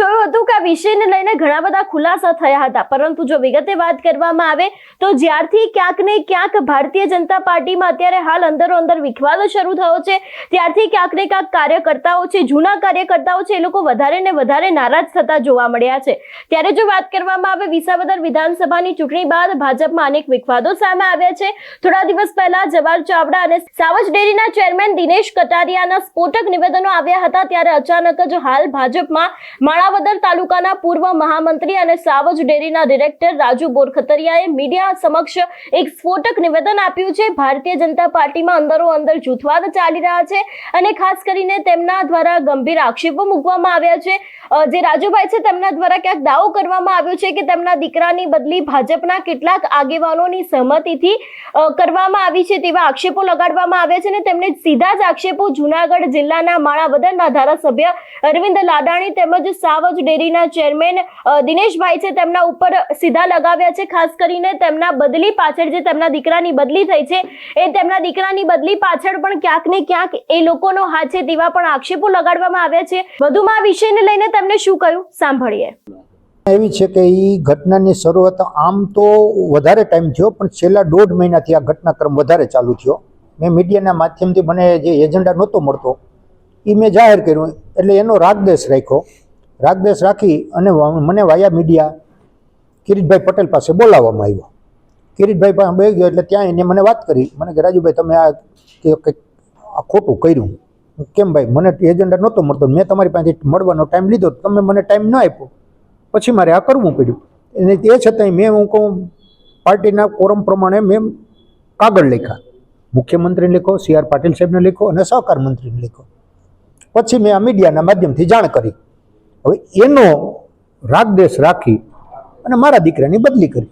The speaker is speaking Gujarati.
જોયું હતું કે આ વિષયને લઈને ઘણા બધા ખુલાસા થયા હતા, પરંતુ જો વિગતે વાત કરવામાં આવે તો જ્યારથી ક્યાંક ને ક્યાંક ભારતીય જનતા પાર્ટીમાં અત્યારે હાલ અંદરો અંદર વિખવાદો શરૂ થયો છે, ત્યારથી ક્યાંક ને ક્યાંક કાર્યકર્તાઓ છે, જૂના કાર્યકર્તાઓ છે, એ લોકો વધારે ને વધારે નારાજ થતા જોવા મળ્યા છે। ત્યારે જો વાત કરવામાં આવે વિસાવદર વિધાનસભાની ચૂંટણી બાદ ભાજપમાં અનેક વિખવાદો સામે આવ્યા છે। થોડા દિવસ પહેલા જવાહર ચાવડા અને સાવજ ડેરીના ચેરમેન દિનેશ કટારિયાના સ્ફોટક નિવેદનો આવ્યા હતા, ત્યારે અચાનક જ હાલ ભાજપમાં માણાવદર તાલુકાના પૂર્વ મહામંત્રી અને સાવજ ડેરીના ડિરેક્ટર રાજુ બોરખતરિયાએ મીડિયા સમક્ષ એક સ્ફોટક નિવેદન આપ્યું છે। ભારતીય જનતા પાર્ટીમાં અંદરો અંદર જૂથવાદ ચાલી રહ્યા છે અને ખાસ કરીને તેમના દ્વારા ગંભીર આક્ષેપો મૂકવામાં આવ્યા છે। જે રાજુભાઈ છે તેમના દ્વારા ક્યાંક દાવો કરવામાં આવ્યો છે કે તેમના દીકરાની બદલી ભાજપના કેટલાક આગેવાનોની સહમતિથી કરવામાં આવી છે તેવા આક્ષેપો લગાડવામાં આવ્યા છે અને તેમણે સીધા જ આક્ષેપો જૂનાગઢ જિલ્લાના માણાવદરના ધારાસભ્ય અરવિંદ લાડાણી તેમજ સાવજ ડેરીના ચેરમેન દિનેશભાઈ છે તેમના ઉપર સીધા લગાવ્યા છે। ખાસ કરીને તેમના બદલી પાછળ જે તેમના દીકરાની બદલી થઈ છે એ તેમના દીકરાની બદલી પાછળ પણ ક્યાંક ને ક્યાંક એ લોકોનો હાથ છે તેવા પણ આક્ષેપો લગાડવામાં આવ્યા છે। વધુમાં આ વિષયને લઈને તેમણે શું કહ્યું સાંભળીએ। એવી છે કે એ ઘટનાની શરૂઆત આમ તો વધારે ટાઈમ થયો, પણ છેલ્લા 1.5 મહિનાથી આ ઘટનાક્રમ વધારે ચાલુ થયો। મેં મીડિયાના માધ્યમથી મને જે એજન્ડા નહોતો મળતો એ મેં જાહેર કર્યું, એટલે એનો રાગદેશ રાખ્યો। રાગદેશ રાખી અને મને વાયા મીડિયા કિરીટભાઈ પટેલ પાસે બોલાવવામાં આવ્યો। કિરીટભાઈ પાસે બે ગયો એટલે ત્યાં એને મને વાત કરી, મને કે રાજુભાઈ તમે આ કંઈક ખોટું કર્યું। કેમ ભાઈ, મને એજન્ડા નહોતો મળતો, મેં તમારી પાસેથી મળવાનો ટાઈમ લીધો, તમે મને ટાઈમ ન આપ્યો, પછી મારે આ કરવું પડ્યું। અને તે છતાંય મેં હું કહું પાર્ટીના કોરમ પ્રમાણે મેં કાગળ લખ્યા, મુખ્યમંત્રીને લખ્યો, CR પાટીલ સાહેબને લખ્યો અને સહકાર મંત્રીને લખ્યો। પછી મેં આ મીડિયાના માધ્યમથી જાણ કરી। હવે એનો રાગદેશ રાખી અને મારા દીકરાની બદલી કરી।